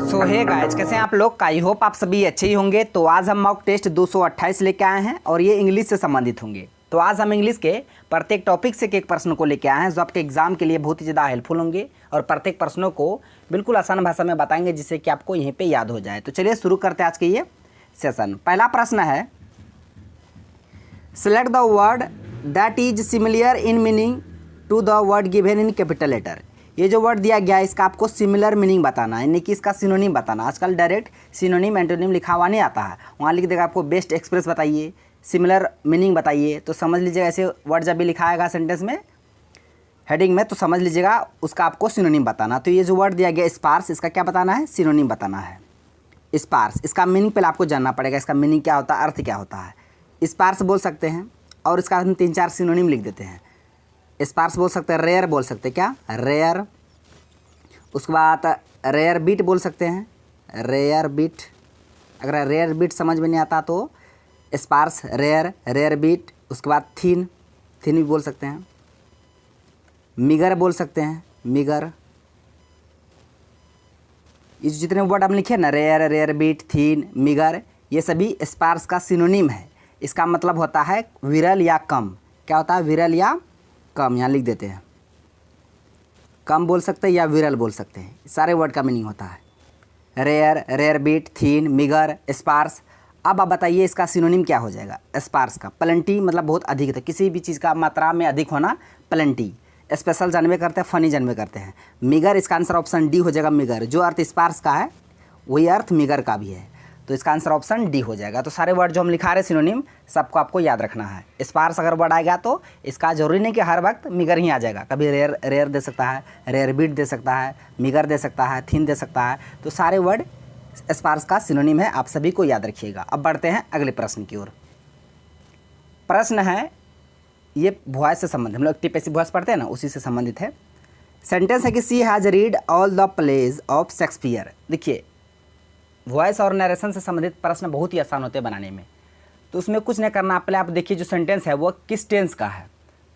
सो hey guys, कैसे हैं आप लोग? आई होप आप सभी अच्छे ही होंगे। तो आज हम मॉक टेस्ट 228 लेके आए हैं और ये इंग्लिश से संबंधित होंगे। तो आज हम इंग्लिश के प्रत्येक टॉपिक से एक प्रश्न को लेके आए हैं जो आपके एग्जाम के लिए बहुत ही ज़्यादा हेल्पफुल होंगे और प्रत्येक प्रश्नों को बिल्कुल आसान भाषा में बताएंगे जिससे कि आपको यहीं पे याद हो जाए। तो चलिए शुरू करते हैं आज के ये सेशन। पहला प्रश्न है, select the word that is similar in meaning to the word given in capital letter. ये जो वर्ड दिया गया है इसका आपको सिमिलर मीनिंग बताना है, यानी कि इसका सिनोनिम बताना। आजकल डायरेक्ट सिनोनिम एंटोनिम लिखा हुआ नहीं आता है, वहाँ लिख देगा आपको बेस्ट एक्सप्रेस बताइए, सिमिलर मीनिंग बताइए। तो समझ लीजिएगा ऐसे वर्ड जब भी लिखा आएगा सेंटेंस में हेडिंग में तो समझ लीजिएगा उसका आपको सिनोनिम बताना। तो ये जो वर्ड दिया गया स्पार्स, इसका क्या बताना है? सिनोनिम बताना है। स्पार्स, इसका मीनिंग पहले आपको जानना पड़ेगा, इसका मीनिंग क्या होता है, अर्थ क्या होता है। स्पार्स बोल सकते हैं और इसका हम 3-4 सिनोनिम लिख देते हैं। स्पार्स बोल सकते हैं, रेयर बोल सकते हैं, क्या रेयर। उसके बाद रेयर बीट बोल सकते हैं, रेयर बीट। अगर रेयर बीट समझ में नहीं आता तो स्पार्स, रेयर, रेयर बीट। उसके बाद थीन, थीन भी बोल सकते हैं। मिगर बोल सकते हैं, मिगर। ये जितने वर्ड हम लिखे ना, रेयर, रेयर बीट, थीन, मिगर, ये सभी स्पार्स का सिनोनिम है। इसका मतलब होता है विरल या कम। क्या होता है? विरल या कम। यहाँ लिख देते हैं, कम बोल सकते हैं या विरल बोल सकते हैं। सारे वर्ड का मीनिंग होता है रेयर, रेयर बीट, थीन, मिगर, स्पार्स। अब आप बताइए इसका सिनोनिम क्या हो जाएगा स्पार्स का? प्लेंटी, मतलब बहुत अधिक था, किसी भी चीज़ का मात्रा में अधिक होना, प्लेंटी। स्पेशल जानवे करते हैं, फनी जानवे करते हैं। मिगर, इसका आंसर ऑप्शन डी हो जाएगा, मिगर। जो अर्थ स्पार्स का है वही अर्थ मिगर का भी है, तो इसका आंसर ऑप्शन डी हो जाएगा। तो सारे वर्ड जो हम लिखा रहे सिनोनिम सबको आपको याद रखना है। स्पार्स अगर वर्ड आएगा तो इसका जरूरी नहीं कि हर वक्त मिगर ही आ जाएगा, कभी रेयर, रेयर दे सकता है, रेयर बीट दे सकता है, मिगर दे सकता है, थीन दे सकता है। तो सारे वर्ड स्पार्स का सिनोनिम है, आप सभी को याद रखिएगा। अब बढ़ते हैं अगले प्रश्न की ओर। प्रश्न है, ये वॉइस से संबंधित, हम लोग एक्टिव पैसिव वॉइस पढ़ते हैं ना, उसी से संबंधित है। सेंटेंस है कि she has read all the plays of Shakespeare. देखिए, वॉइस और नरेशन से संबंधित प्रश्न बहुत ही आसान होते हैं बनाने में। तो उसमें कुछ नहीं करना, पहले आप देखिए जो सेंटेंस है वो किस टेंस का है,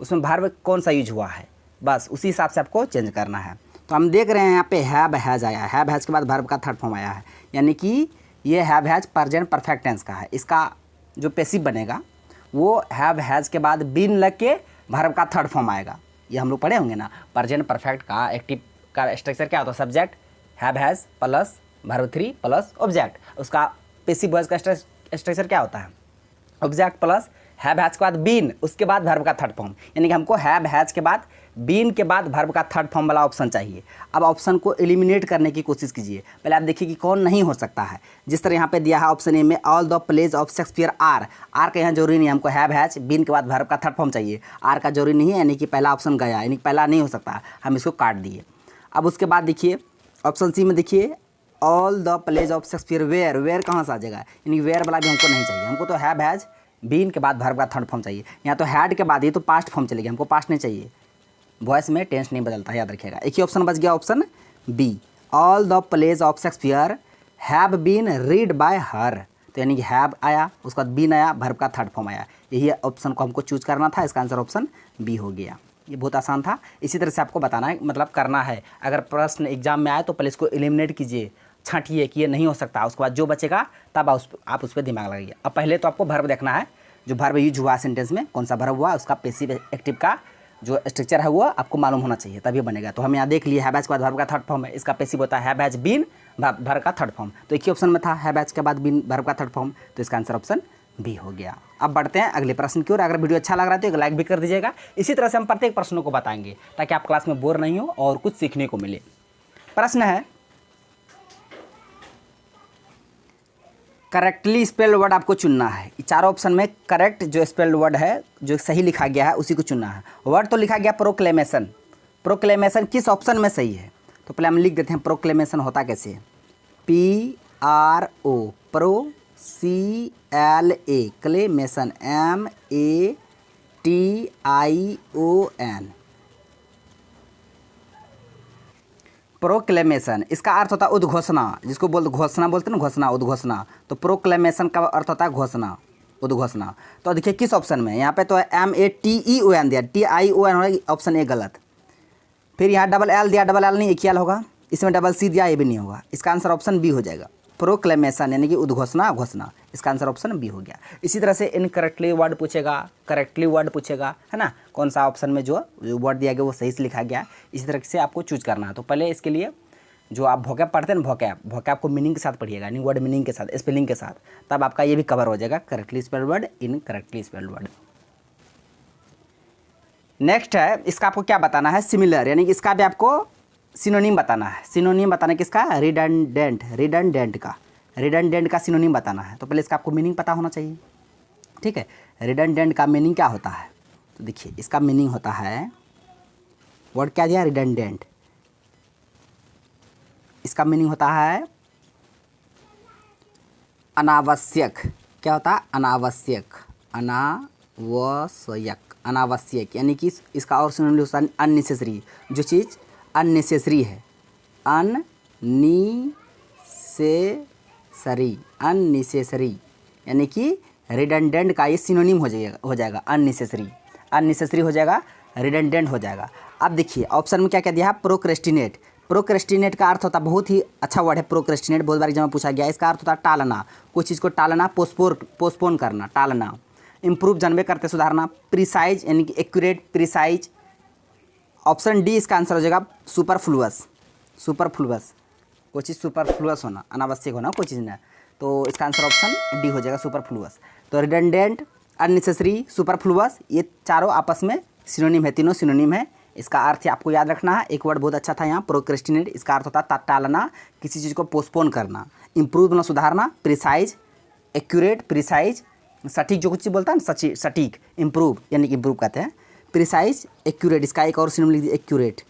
उसमें वर्ब कौन सा यूज हुआ है, बस उसी हिसाब से आपको चेंज करना है। तो हम देख रहे हैं यहाँ पे हैव हैज़ आया है, हैव हैज़ के बाद वर्ब का थर्ड फॉर्म आया है, यानी कि ये have has present perfect tense का है। इसका जो पैसिव बनेगा वो हैव हैज़ के बाद बीन लग के वर्ब का थर्ड फॉर्म आएगा। ये हम लोग पढ़े होंगे ना, प्रेजेंट परफेक्ट का एक्टिव का स्ट्रक्चर क्या होता है? Subject, have has plus verb 3 plus object. उसका पैसिव वॉइस का स्ट्रक्चर क्या होता है? ऑब्जेक्ट प्लस हैव हैज के बाद बीन, उसके बाद वर्ब का थर्ड फॉर्म। यानी कि हमको हैव हैज के बाद बीन के बाद वर्ब का थर्ड फॉर्म वाला ऑप्शन चाहिए। अब ऑप्शन को एलिमिनेट करने की कोशिश कीजिए। पहले आप देखिए कि कौन नहीं हो सकता है। जिस तरह यहाँ पे दिया है ऑप्शन ए में, all the plays of Shakespeare are. Are का यहाँ जरूरी नहीं है, हमको हैव हैज बीन के बाद वर्ब का थर्ड फॉर्म चाहिए। आर का जरूरी नहीं है, यानी कि पहला ऑप्शन गया, यानी कि पहला नहीं हो सकता, हम इसको काट दिए। अब उसके बाद देखिए ऑप्शन सी में, देखिए all the plays of Shakespeare were. Were कहाँ से आ जाएगा? यानी वेयर वाला भी हमको नहीं चाहिए, हमको तो हैव हैज बीन के बाद वर्ब का थर्ड फॉर्म चाहिए। यहाँ तो हैड के बाद ये तो पास्ट फॉर्म चलेगी, हमको पास्ट नहीं चाहिए। वॉइस में टेंस नहीं बदलता है, याद रखिएगा। एक ही ऑप्शन बच गया, option B, all the plays of Shakespeare have been read by her. तो यानी कि हैव आया, उसके बाद बीन आया, वर्ब का थर्ड फॉर्म आया। यही ऑप्शन को हमको चूज करना था, इसका आंसर ऑप्शन बी हो गया। ये बहुत आसान था। इसी तरह से आपको बताना है, मतलब करना है। अगर प्रश्न एग्जाम में आए तो पहले इसको एलिमिनेट कीजिए, छांटिए कि ये नहीं हो सकता। उसके बाद जो बचेगा तब आप उस पर दिमाग लगाइए। अब पहले तो आपको वर्ब देखना है, जो वर्ब यूज हुआ सेंटेंस में, कौन सा वर्ब हुआ, उसका पैसिव एक्टिव का जो स्ट्रक्चर है वो आपको मालूम होना चाहिए, तभी बनेगा। तो हम यहाँ देख लिए हैव हैज के बाद वर्ब का थर्ड फॉर्म है, इसका पैसिव होता है हैव हैज बीन वर्ब का थर्ड फॉर्म। तो एक ही ऑप्शन में था हैव हैज के बाद बीन वर्ब का थर्ड फॉर्म, तो इसका आंसर ऑप्शन बी हो गया। अब बढ़ते हैं अगले प्रश्न की ओर। अगर वीडियो अच्छा लग रहा है तो एक लाइक भी कर दीजिएगा। इसी तरह से हम प्रत्येक प्रश्नों को बताएंगे ताकि आप क्लास में बोर नहीं हो और कुछ सीखने को मिले। प्रश्न है, करेक्टली स्पेल्ड वर्ड आपको चुनना है। चारों ऑप्शन में करेक्ट जो स्पेल्ड वर्ड है, जो सही लिखा गया है, उसी को चुनना है। वर्ड तो लिखा गया प्रोक्लेमेशन। प्रोक्लेमेशन किस ऑप्शन में सही है? तो पहले हम लिख देते हैं प्रोक्लेमेशन होता कैसे है। PRO, pro, CLA, claymation, MATION। Proclamation, इसका अर्थ होता है उद्घोषणा, जिसको घोषणा बोलते हैं ना, घोषणा, उद्घोषणा। तो प्रोक्लेमेशन का अर्थ होता है घोषणा, उद्घोषणा। तो देखिए किस ऑप्शन में, यहाँ पे तो MATEON दिया, TION होगा, ऑप्शन ए गलत। फिर यहाँ डबल एल दिया, डबल एल नहीं, एक ही एल होगा, इसमें डबल सी दिया, ये भी नहीं होगा। इसका आंसर ऑप्शन बी हो जाएगा, प्रोक्लेमेशन यानी कि उद्घोषणा, घोषणा। इसका आंसर ऑप्शन बी हो गया। इसी तरह से इनकरेक्टली वर्ड पूछेगा, करेक्टली वर्ड पूछेगा, है ना, कौन सा ऑप्शन में जो वर्ड दिया गया वो सही से लिखा गया। इसी तरह से आपको चूज करना है। तो पहले इसके लिए जो आप वोकैब पढ़ते हैं ना, वोकैब को मीनिंग के साथ पढ़िएगा, यानी वर्ड मीनिंग के साथ, स्पेलिंग के साथ, तब आपका ये भी कवर हो जाएगा, correctly spelled word, incorrectly spelled word. Next है, इसका आपको क्या बताना है, सिमिलर, यानी कि इसका भी आपको सिनोनिम बताना है। सिनोनिम बताना किसका, रिडंडेंट, रिडंडेंट का सिनोनिम बताना है। तो पहले इसका आपको मीनिंग पता होना चाहिए, ठीक है। रिडंडेंट का मीनिंग क्या होता है, तो देखिए इसका मीनिंग होता है, वर्ड क्या दिया, रिडंडेंट, इसका मीनिंग होता है अनावश्यक। क्या होता है, अनावश्यक, अनावश्यक, यानी कि इसका और सिनोनिम होता है अननेसेसरी, जो चीज़ अननेसेसरी है, अननेसेसरी, यानी कि रिडंडेंट का ये सिनोनिम हो जाएगा अननेसेसरी हो जाएगा, रिडंडेंट हो जाएगा। अब देखिए ऑप्शन में क्या क्या दिया है, प्रोक्रेस्टिनेट। प्रोक्रेस्टिनेट का अर्थ होता है, बहुत ही अच्छा वर्ड है प्रोक्रेस्टिनेट, बहुत बार एग्जाम में पूछा गया। इसका अर्थ होता है टालना, कोई चीज़ को टालना, पोस्टपोन करना, टालना। इम्प्रूव जानबे करते, सुधारना। प्रिसाइज यानी कि एक्यूरेट, प्रिसाइज। ऑप्शन डी इसका आंसर हो जाएगा, सुपरफ्लुअस, कोई चीज़ सुपरफ्लुअस होना, अनावश्यक होना, कोई चीज़ ना, तो इसका आंसर ऑप्शन डी हो जाएगा, सुपरफ्लुअस। तो रिडंडेंट, अननेसेसरी, सुपरफ्लुअस, ये चारों आपस में सिनोनिम है, तीनों सिनोनिम है। इसका अर्थ आपको याद रखना है। एक वर्ड बहुत अच्छा था यहाँ, प्रोक्रेस्टिनेट, इसका अर्थ होता है टालना, किसी चीज़ को पोस्टपोन करना। इम्प्रूव मतलब सुधारना, प्रिसाइज, एक्यूरेट, प्रिसाइज, सटीक, जो कुछ चीज़ बोलता है ना, सटीक, इम्प्रूव यानी कि इम्प्रूव कहते हैं, प्रिसाइज, एक्यूरेट, इसका एक और सिनोनिम लिख दिया, एक्यूरेट।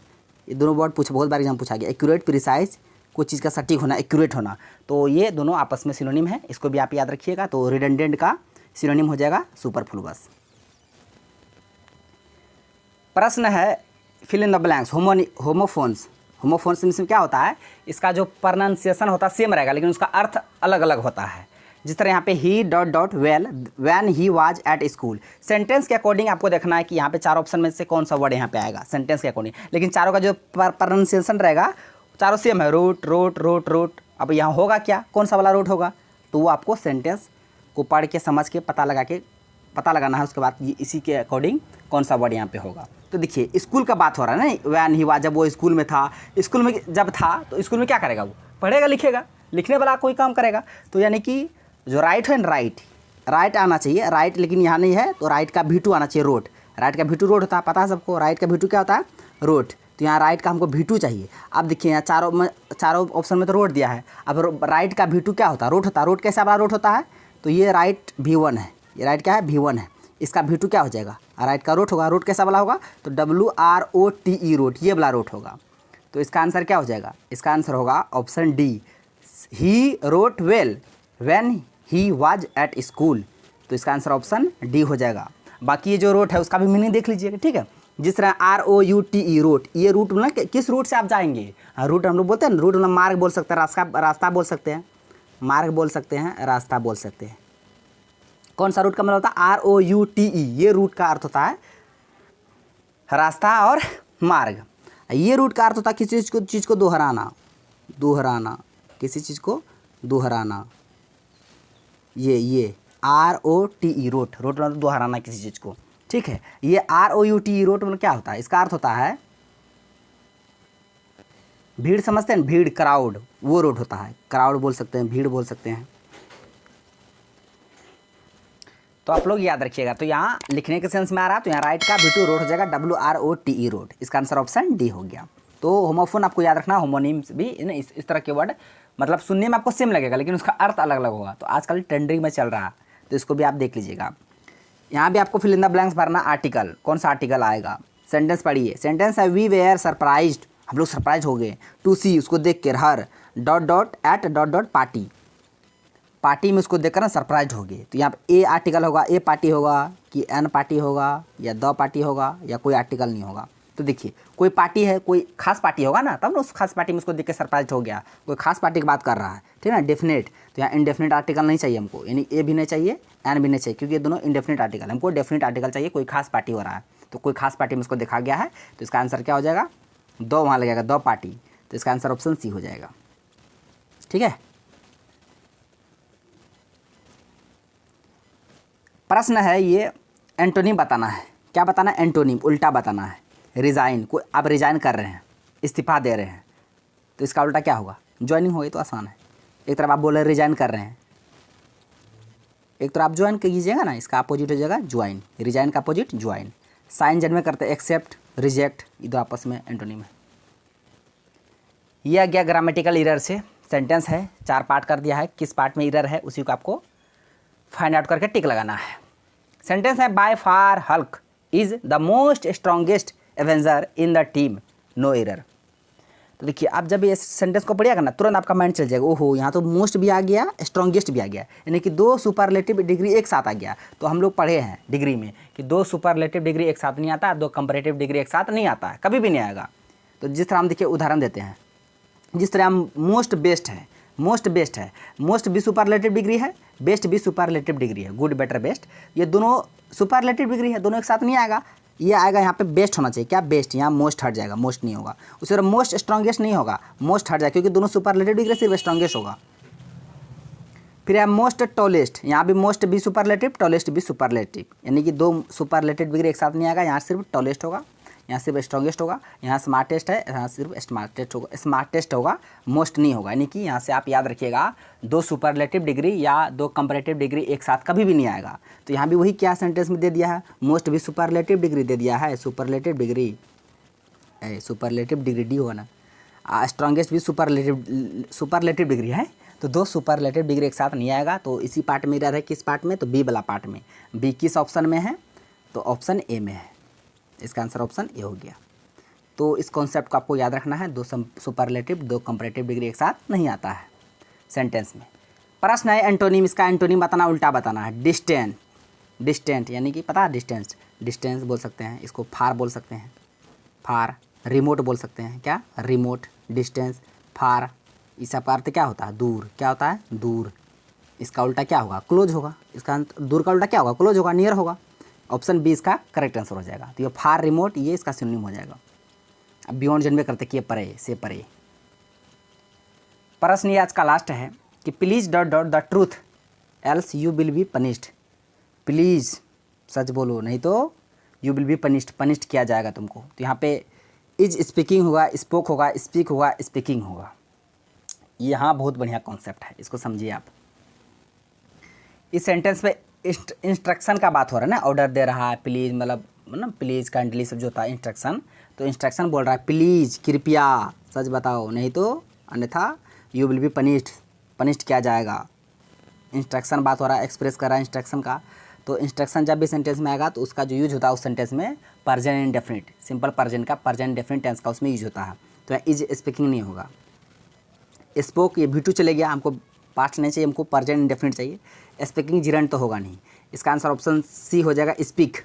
ये दोनों वर्ड बहुत बार एग्जाम पूछा गया, एक्यूरेट, प्रिसाइज, कोई चीज़ का सटीक होना, एक्यूरेट होना, तो ये दोनों आपस में सिनोनिम है, इसको भी आप याद रखिएगा। तो रिडंडेंट का सिनोनिम हो जाएगा सुपरफ्लुअस। प्रश्न है, fill in the blanks, homophones में क्या होता है, इसका जो प्रोनाउंसिएशन होता है सेम रहेगा, लेकिन उसका अर्थ अलग अलग होता है। जिस तरह यहाँ पे ही when he was at school, sentence के अकॉर्डिंग आपको देखना है कि यहाँ पे चार ऑप्शन में से कौन सा वर्ड यहाँ पे आएगा सेंटेंस के अकॉर्डिंग, लेकिन चारों का जो प्रोनाउंसिएशन रहेगा चारों सेम है, रोट। अब यहाँ होगा क्या, कौन सा वाला रोट होगा, तो वो आपको सेंटेंस को पढ़ के समझ के पता लगाना है। उसके बाद इसी के अकॉर्डिंग कौन सा वर्ड यहाँ पे होगा। तो देखिए स्कूल का बात हो रहा है ना, व्हेन ही वाज, जब वो स्कूल में था, स्कूल में जब था तो स्कूल में क्या करेगा, वो पढ़ेगा लिखेगा, लिखने वाला कोई काम करेगा। तो यानी कि जो राइट है ना, राइट आना चाहिए, राइट, लेकिन यहाँ नहीं है, तो राइट का V2 आना चाहिए, रोट। राइट का V2 रोट होता है, पता है सबको, राइट का V2 क्या होता है, रोट। तो यहाँ राइट का हमको V2 चाहिए। अब देखिए यहाँ चारों ऑप्शन में तो रोट दिया है, अब राइट का V2 क्या होता है, रोट होता है। रोट कैसा वाला रोट होता है, तो ये राइट V1 है, ये राइट क्या है, V1 है, इसका V2 क्या हो जाएगा, राइट का रोट होगा। रोट कैसा वाला होगा, तो WROTE, रोट, ये वाला रोट होगा। तो इसका आंसर क्या हो जाएगा, इसका आंसर होगा option D, he wrote well when he was at school. तो इसका आंसर ऑप्शन डी हो जाएगा। बाकी ये जो रोट है उसका भी मीनिंग देख लीजिएगा, ठीक है। जिस तरह ROUTE, रोट, ये रूट ना किस रूट से आप जाएंगे, रूट हम लोग बोलते हैं, रूट मतलब मार्ग बोल सकते हैं, रास्ता बोल सकते हैं, मार्ग बोल सकते हैं, रास्ता बोल सकते हैं। कौन सा रूट का मतलब होता है, ROUTE, ये रूट का अर्थ होता है रास्ता और मार्ग। ये रूट का अर्थ होता है किसी चीज़ को दोहराना, किसी चीज़ को दोहराना। ये ROTE, रोट मतलब दोहराना किसी चीज़ को, ठीक है। ये ROUTE, रोट मतलब क्या होता है, इसका अर्थ होता है भीड़, समझते हैं भीड़, क्राउड, वो रोट होता है, क्राउड बोल सकते हैं, भीड़ बोल सकते हैं। तो आप लोग याद रखिएगा। तो यहाँ लिखने के सेंस में आ रहा है, तो यहाँ राइट का V2 रोट हो जाएगा, WROTE, रोट। इसका आंसर ऑप्शन डी हो गया। तो होमोफोन आपको याद रखना, होमोनिम्स भी इस तरह के वर्ड, मतलब सुनने में आपको सेम लगेगा लेकिन उसका अर्थ अलग अलग होगा। तो आजकल ट्रेंडिंग में चल रहा है, तो इसको भी आप देख लीजिएगा। यहाँ भी आपको फिल इन द ब्लैंक्स भरना, आर्टिकल, कौन सा आर्टिकल आएगा। सेंटेंस पढ़िए, सेंटेंस है, वी वेयर सरप्राइज्ड, हम लोग सरप्राइज हो गए, टू सी, उसको देख कर, हर एट पार्टी में उसको देखकर ना सरप्राइज हो गए। तो यहाँ पे ए आर्टिकल होगा, ए पार्टी होगा कि एन पार्टी होगा या द पार्टी होगा या कोई आर्टिकल नहीं होगा। तो देखिए कोई पार्टी है, कोई खास पार्टी होगा ना, तब ना उस खास पार्टी में उसको देख के सरप्राइज हो गया, कोई खास पार्टी की बात कर रहा है, ठीक है ना, डेफिनेट। तो यहाँ इनडेफिनेट आर्टिकल नहीं चाहिए हमको, यानी ए भी नहीं चाहिए, एन भी नहीं चाहिए, क्योंकि ये दोनों इनडेफिनेट आर्टिकल, हमको डेफिनेट आर्टिकल चाहिए, कोई खास पार्टी हो रहा है, तो कोई खास पार्टी में उसको देखा गया है। तो इसका आंसर क्या हो जाएगा, दो वहाँ लगेगा, द पार्टी। तो इसका आंसर ऑप्शन सी हो जाएगा। ठीक है। प्रश्न है ये, एंटोनिम बताना है। क्या बताना है? एंटोनिम, उल्टा बताना है। रिजाइन, को आप रिजाइन कर रहे हैं, इस्तीफा दे रहे हैं, तो इसका उल्टा क्या होगा? ज्वाइनिंग होगी। तो आसान है। एक तरफ आप बोल रहे रिजाइन कर रहे हैं, एक तरफ आप ज्वाइन कीजिएगा ना, इसका अपोजिट हो जाएगा ज्वाइन। रिजाइन का अपोजिट ज्वाइन। साइन जन्म में करते हैं एक्सेप्ट, रिजेक्ट, ये दो आपस में एंटोनिम है। यह गया ग्रामेटिकल एरर से। सेंटेंस है, 4 पार्ट कर दिया है, किस पार्ट में एरर है उसी को आपको फाइंड आउट करके टिक लगाना है। सेंटेंस है, by far Hulk is the most strongest Avenger in the team, no error. तो देखिए, आप जब ये सेंटेंस को पढ़िएगा ना, तुरंत आपका माइंड चल जाएगा, ओहो यहाँ तो मोस्ट भी आ गया, स्ट्रॉन्गेस्ट भी आ गया, यानी कि 2 सुपरलेटिव डिग्री एक साथ आ गया। तो हम लोग पढ़े हैं डिग्री में कि 2 सुपरलेटिव डिग्री एक साथ नहीं आता, 2 कंपैरेटिव डिग्री एक साथ नहीं आता है, कभी भी नहीं आएगा। तो जिस तरह हम देखिए उदाहरण देते हैं, जिस तरह हम मोस्ट बेस्ट है, मोस्ट बेस्ट है, मोस्ट भी सुपरलेटिव डिग्री है, बेस्ट भी सुपरलेटिव डिग्री है, गुड बेटर बेस्ट, ये दोनों सुपरलेटिव डिग्री है, दोनों एक साथ नहीं आएगा। ये आएगा यहाँ पे बेस्ट होना चाहिए। क्या? बेस्ट। यहाँ मोस्ट हट जाएगा, मोस्ट नहीं होगा। उसी तरह मोस्ट स्ट्रॉन्गेस्ट नहीं होगा, मोस्ट हट जाएगा, क्योंकि दोनों सुपरलेटिव डिग्री, सिर्फ स्ट्रॉन्गेस्ट होगा। फिर है मोस्ट टॉलेस्ट, यहाँ भी मोस्ट भी सुपरलेटिव, टॉलेस्ट भी सुपरलेटिव, यानी कि 2 सुपरलेटिव डिग्री एक साथ नहीं आएगा। यहाँ सिर्फ टॉलेस्ट होगा, यहाँ सिर्फ स्ट्रॉन्गेस्ट होगा, यहाँ स्मार्टेस्ट है, यहाँ सिर्फ स्मार्टेस्ट होगा, स्मार्टेस्ट होगा, मोस्ट नहीं होगा। यानी कि यहाँ से आप याद रखिएगा, 2 सुपरलेटिव डिग्री या 2 कंपैरेटिव डिग्री एक साथ कभी भी नहीं आएगा। तो यहाँ भी वही क्या सेंटेंस में दे दिया है, मोस्ट भी सुपरलेटिव डिग्री दे दिया है, superlative degree, superlative degree D होगा ना, स्ट्रॉन्गेस्ट भी सुपरलेटिव डिग्री है, तो 2 सुपरलेटिव डिग्री एक साथ नहीं आएगा। तो इसी पार्ट में रह रहा है, किस पार्ट में? तो बी वाला पार्ट में। बी किस ऑप्शन में है? तो ऑप्शन ए में है। इसका आंसर ऑप्शन ए हो गया। तो इस कॉन्सेप्ट को आपको याद रखना है, 2 सुपरलेटिव 2 कंपैरेटिव डिग्री एक साथ नहीं आता है सेंटेंस में। प्रश्न है एंटोनिम, इसका एंटोनिम बताना, उल्टा बताना है। डिस्टेंट, डिस्टेंट यानी कि पता है डिस्टेंस, डिस्टेंस बोल सकते हैं, इसको फार बोल सकते हैं, फार। रिमोट बोल सकते हैं, क्या? रिमोट, डिस्टेंस, फार, इसका अर्थ क्या होता है? दूर। क्या होता है? दूर। इसका उल्टा क्या होगा? क्लोज होगा। इसका दूर का उल्टा क्या होगा? क्लोज होगा, नियर होगा। ऑप्शन बी इसका करेक्ट आंसर हो जाएगा। तो ये फार, रिमोट, ये इसका सिनोनिम हो जाएगा। अब बियॉन्ड जन्मे करते कि ये परे से परे। प्रश्न ये आज का लास्ट है कि please dot dot the truth else you will be punished. Please सच बोलो, नहीं तो you will be punished, punished किया जाएगा तुमको। तो यहाँ पे इज स्पीकिंग होगा, स्पोक होगा, स्पीक होगा, स्पीकिंग होगा। यहाँ बहुत बढ़िया कॉन्सेप्ट है, इसको समझिए आप। इस सेंटेंस में इंस्ट्रक्शन का बात हो रहा है ना, ऑर्डर दे रहा है, प्लीज़ मतलब प्लीज़ काइंडली सब जो होता है इंस्ट्रक्शन, तो इंस्ट्रक्शन बोल रहा है प्लीज़ कृपया सच बताओ, नहीं तो अन्यथा you will be punished, punished किया जाएगा। इंस्ट्रक्शन बात हो रहा है, एक्सप्रेस कर रहा है इंस्ट्रक्शन का। तो इंस्ट्रक्शन जब भी सेंटेंस में आएगा तो उसका जो यूज होता है उस सेंटेंस में प्रेजेंट इंडेफिनिट, सिंपल प्रेजेंट का, प्रेजेंट इंडेफिनिट टेंस का उसमें यूज होता है। तो इज स्पीकिंग नहीं होगा। स्पोक, ये V2 चले गया, हमको पास्ट नहीं चाहिए, हमको प्रेजेंट इंडेफिनिट चाहिए। स्पीकिंग जिरंट तो होगा नहीं। इसका आंसर ऑप्शन सी हो जाएगा, स्पीक।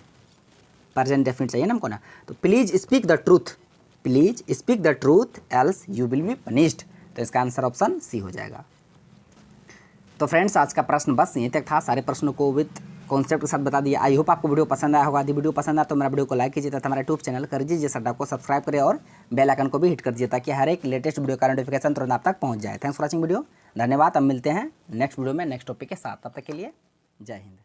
प्रेजेंट इंडेफिनिट चाहिए ना हमको ना। तो please speak the truth, please speak the truth else you will be punished. तो इसका आंसर ऑप्शन सी हो जाएगा। तो फ्रेंड्स, आज का प्रश्न बस यहीं तक था। सारे प्रश्नों को विद कॉन्सेप्ट के साथ बता दिया। आई होप आपको वीडियो पसंद आया होगा। यदि वीडियो पसंद आया तो मेरा वीडियो को लाइक कीजिए तथा हमारा यूट्यूब चैनल कर दीजिए सर को सब्सक्राइब करें और बेल आइकन को भी हिट कर दीजिए ताकि हर एक लेटेस्ट वीडियो का नोटिफिकेशन तुरंत आप तक पहुंच जाए। Thanks for watching video. धन्यवाद। अब मिलते हैं नेक्स्ट वीडियो में नेक्स्ट टॉपिक के साथ। तब तक के लिए जय हिंद।